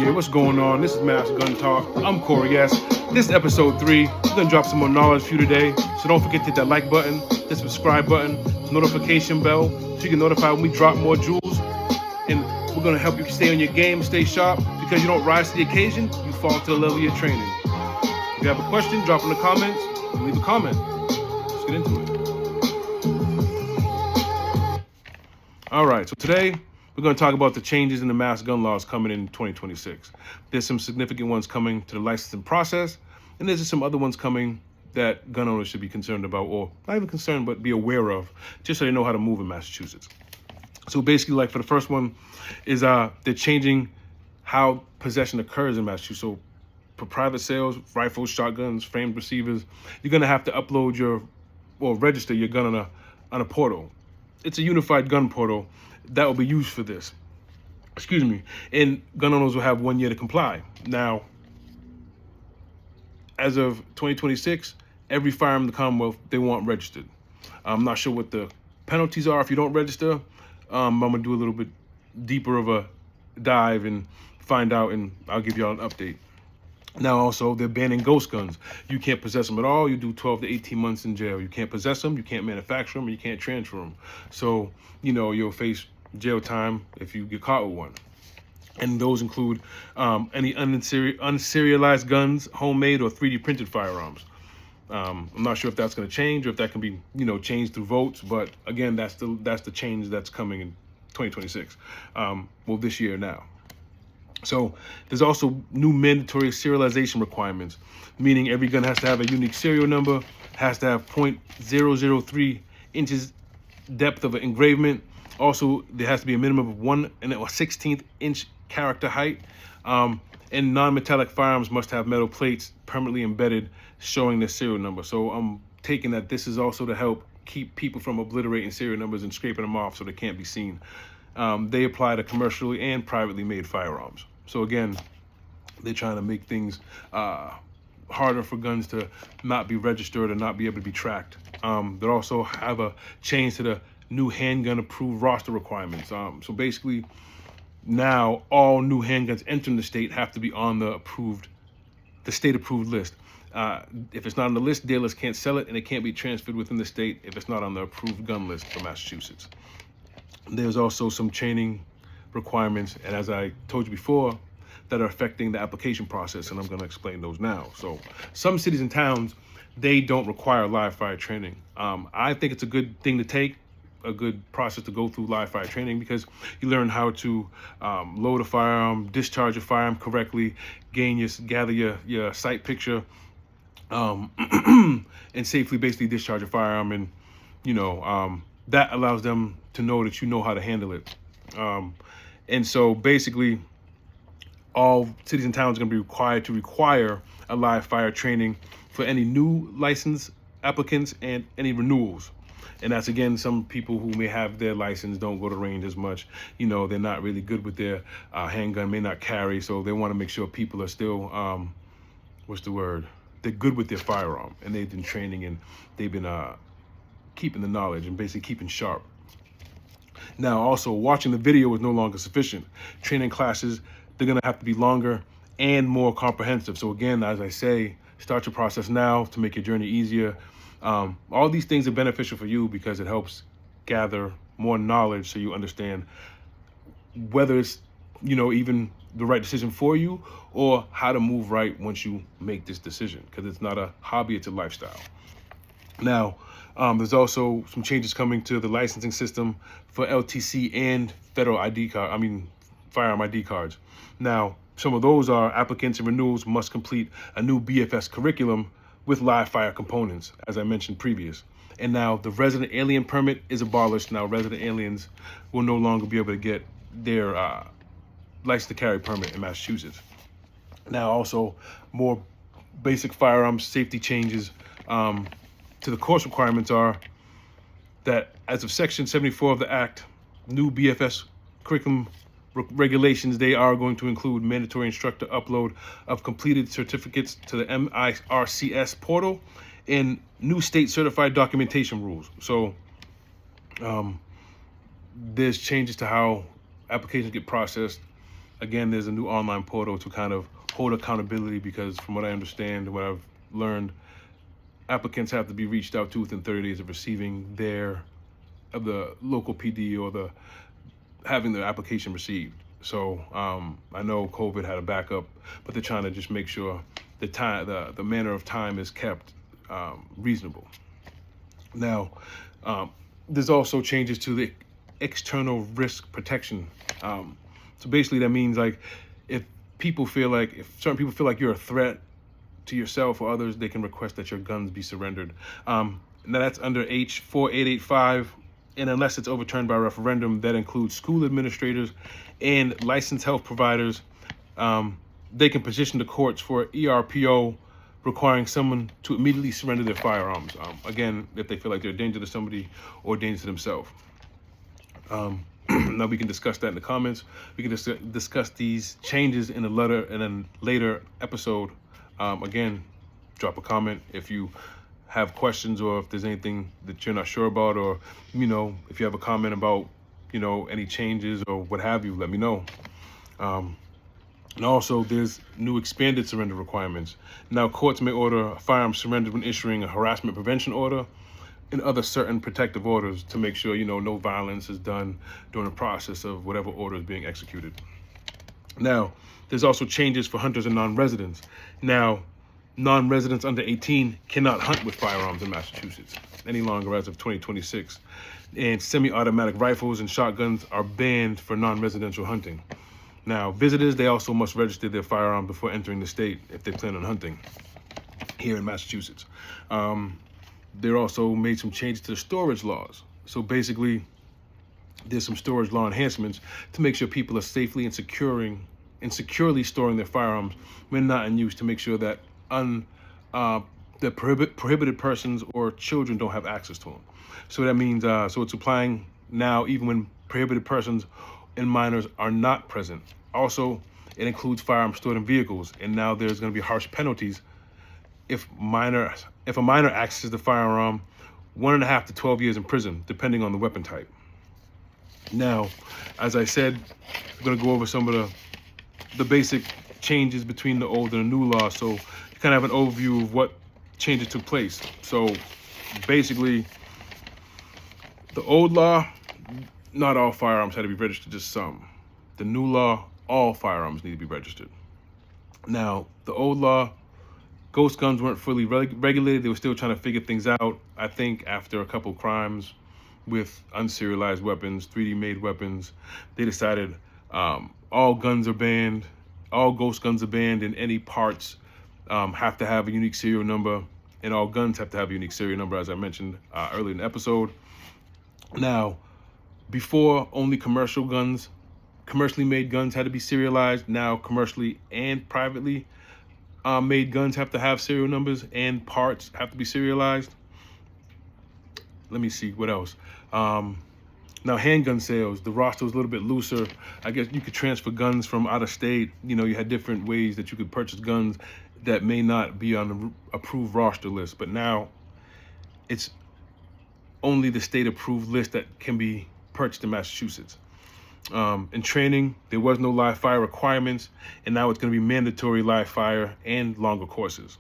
Yeah, what's going on? This is Mass Gun Talk. I'm Corey S. This is episode 3. We're going to drop some more knowledge for you today. So don't forget to hit that like button, the subscribe button, notification bell, so you get notified when we drop more jewels. And we're going to help you stay on your game, stay sharp, because you don't rise to the occasion, you fall to the level of your training. If you have a question, drop in the comments, leave a comment. Let's get into it. All right, so today we're going to talk about the changes in the mass gun laws coming in 2026. There's some significant ones coming to the licensing process, and there's just some other ones coming that gun owners should be concerned about, or not even concerned, but be aware of, just so they know how to move in Massachusetts. So basically, like for the first one, is they're changing how possession occurs in Massachusetts. So for private sales, rifles, shotguns, framed receivers, you're going to have to upload register your gun on a portal. It's a unified gun portal that will be used for this. Excuse me. And gun owners will have 1 year to comply. Now, as of 2026, every firearm in the Commonwealth, they want registered. I'm not sure what the penalties are if you don't register. I'm going to do a little bit deeper of a dive and find out, and I'll give y'all an update. Now, also, they're banning ghost guns. You can't possess them at all. You do 12 to 18 months in jail. You can't possess them, you can't manufacture them, and you can't transfer them. So, you'll face jail time if you get caught with one. And those include any unserialized guns, homemade or 3D printed firearms. I'm not sure if that's going to change or if that can be, changed through votes. But again, that's the change that's coming in 2026. This year now. So there's also new mandatory serialization requirements, meaning every gun has to have a unique serial number, has to have .003 inches depth of an engravement. Also, there has to be a minimum of 1 1/16 inch character height. And non-metallic firearms must have metal plates permanently embedded showing their serial number. So I'm taking that this is also to help keep people from obliterating serial numbers and scraping them off so they can't be seen. They apply to commercially and privately made firearms. So again, they're trying to make things harder for guns to not be registered or not be able to be tracked. They also have a change to the new handgun approved roster requirements. So basically, now all new handguns entering the state have to be on the state approved list. If it's not on the list, dealers can't sell it, and it can't be transferred within the state if it's not on the approved gun list for Massachusetts. There's also some training requirements, and as I told you before, that are affecting the application process, and I'm going to explain those now. So some cities and towns, they don't require live fire training. I think it's a good thing to take, a good process to go through live fire training, because you learn how to load a firearm, discharge a firearm correctly, gather your sight picture, and safely basically discharge a firearm, and that allows them to know that you know how to handle it. And so basically, all cities and towns are going to be required to require a live fire training for any new license applicants and any renewals. And that's, again, some people who may have their license don't go to range as much. They're not really good with their handgun, may not carry. So they want to make sure people are still, they're good with their firearm. And they've been training, and they've been keeping the knowledge and basically keeping sharp. Now, also, watching the video is no longer sufficient. Training classes, they're going to have to be longer and more comprehensive. So again, as I say, start your process now to make your journey easier. All these things are beneficial for you because it helps gather more knowledge so you understand whether it's, even the right decision for you, or how to move right once you make this decision, because it's not a hobby, it's a lifestyle. Now, there's also some changes coming to the licensing system for LTC and federal firearm ID cards. Now, some of those are applicants and renewals must complete a new BFS curriculum with live fire components, as I mentioned previous. And now the resident alien permit is abolished. Now resident aliens will no longer be able to get their license to carry permit in Massachusetts. Now also more basic firearms safety changes to the course requirements are that as of Section 74 of the Act, new BFS curriculum regulations, they are going to include mandatory instructor upload of completed certificates to the MIRCS portal and new state certified documentation rules. So there's changes to how applications get processed Again, there's a new online portal to kind of hold accountability, because from what I understand and what I've learned, applicants have to be reached out to within 30 days of receiving of the local PD or having their application received. So I know COVID had a backup, but they're trying to just make sure the manner of time is kept reasonable. Now, there's also changes to the external risk protection. So basically that means like if certain people feel like you're a threat to yourself or others, they can request that your guns be surrendered. Now that's under H4885, and unless it's overturned by referendum, that includes school administrators and licensed health providers. They can petition the courts for ERPO, requiring someone to immediately surrender their firearms. Again, if they feel like they're a danger to somebody or a danger to themselves. Now we can discuss that in the comments. We can discuss these changes in a later episode. Again, drop a comment if you have questions, or if there's anything that you're not sure about, or if you have a comment about any changes or what have you, let me know. And also, there's new expanded surrender requirements. Now, courts may order a firearm surrendered when issuing a harassment prevention order and other certain protective orders to make sure no violence is done during the process of whatever order is being executed. Now, there's also changes for hunters and non-residents. Now, non-residents under 18 cannot hunt with firearms in Massachusetts any longer as of 2026. And semi-automatic rifles and shotguns are banned for non-residential hunting. Now, visitors, they also must register their firearm before entering the state if they plan on hunting here in Massachusetts. There also made some changes to the storage laws. So basically, there's some storage law enhancements to make sure people are safely and securely storing their firearms when not in use, to make sure that the prohibited persons or children don't have access to them. So that means, so it's applying now even when prohibited persons and minors are not present. Also, it includes firearms stored in vehicles, and now there's going to be harsh penalties if a minor accesses the firearm, 1.5 to 12 years in prison, depending on the weapon type. Now, as I said, I'm going to go over some of the basic changes between the old and the new law, so you kind of have an overview of what changes took place. So basically, the old law, not all firearms had to be registered, just some. The new law, all firearms need to be registered. Now, the old law, ghost guns weren't fully regulated. They were still trying to figure things out. I think after a couple crimes with unserialized weapons, 3D made weapons, they decided all guns are banned, all ghost guns are banned, and any parts have to have a unique serial number, and all guns have to have a unique serial number, as I mentioned earlier in the episode. Now, before, only commercially made guns had to be serialized. Now, commercially and privately made guns have to have serial numbers, and parts have to be serialized. Let me see, what else? Now, handgun sales, the roster was a little bit looser. I guess you could transfer guns from out of state. You had different ways that you could purchase guns that may not be on the approved roster list. But now it's only the state approved list that can be purchased in Massachusetts. In training, there was no live fire requirements, and now it's going to be mandatory live fire and longer courses.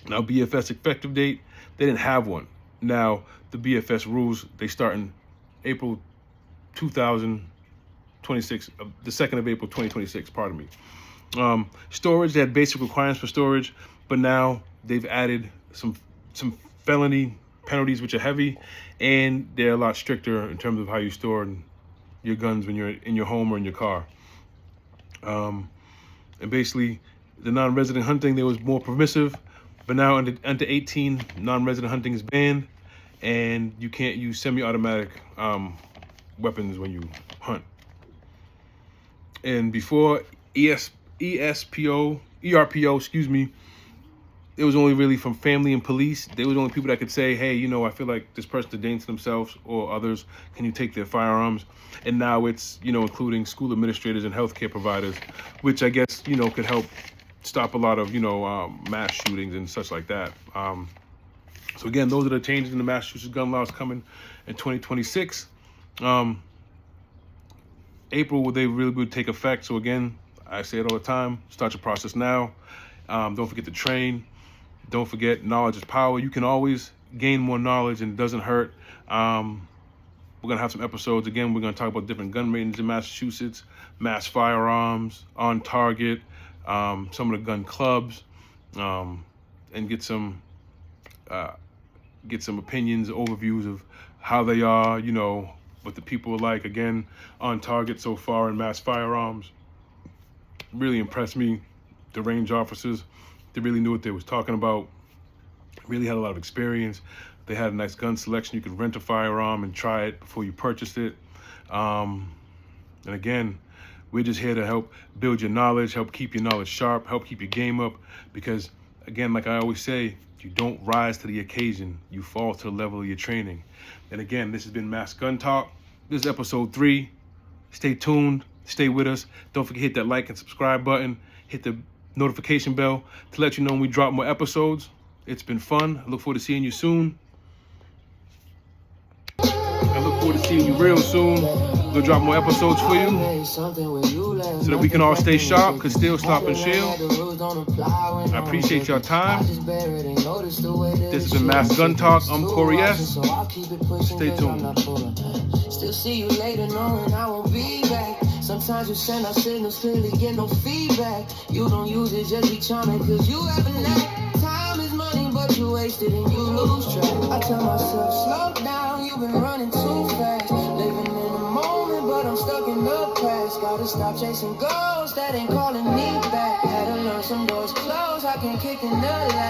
Now, BFS effective date, they didn't have one. Now, the BFS rules, they start in April 2026, the 2nd of April 2026, pardon me. Storage, they had basic requirements for storage, but now they've added some felony penalties, which are heavy, and they're a lot stricter in terms of how you store your guns when you're in your home or in your car. And basically, the non-resident hunting, there was more permissive, but now under 18, non-resident hunting is banned, and you can't use semi-automatic weapons when you hunt. And before ERPO, it was only really from family and police. They were the only people that could say, hey, I feel like this person's a danger to themselves or others. Can you take their firearms? And now it's, including school administrators and healthcare providers, which I guess, could help stop a lot of, mass shootings and such like that. So again, those are the changes in the Massachusetts gun laws coming in 2026. April, they really would take effect. So again, I say it all the time. Start your process now. Don't forget to train. Don't forget, knowledge is power. You can always gain more knowledge, and it doesn't hurt. We're going to have some episodes. Again, we're going to talk about different gun ranges in Massachusetts, mass firearms, on target, some of the gun clubs, and get some opinions, overviews of how they are, you know, what the people are like. Again, on target so far in mass firearms. Really impressed me. The range officers, they really knew what they was talking about. Really had a lot of experience. They had a nice gun selection. You could rent a firearm and try it before you purchased it. And again, we're just here to help build your knowledge, help keep your knowledge sharp, help keep your game up. Because again, like I always say, you don't rise to the occasion, you fall to the level of your training. And again, this has been Mass Gun Talk. This is episode 3. Stay tuned, stay with us. Don't forget to hit that like and subscribe button. Hit the notification bell to let you know when we drop more episodes. It's been fun. I look forward to seeing you soon. I look forward to seeing you real soon. We'll drop more episodes for you so that we can all stay sharp, cause still stop and shield. I appreciate your time. This has been Mass Gun Talk. I'm Corey S. Stay tuned. Still see you later knowing I won't be back. Sometimes you send out signals, clearly get no feedback. You don't use it, just be charming, cause you have a knack. Time is money, but you waste it and you lose track. I tell myself, slow down, you've been running too fast. Living in the moment, but I'm stuck in the past. Gotta stop chasing ghosts that ain't calling me back. Had to learn some doors closed, I can't kick in the last.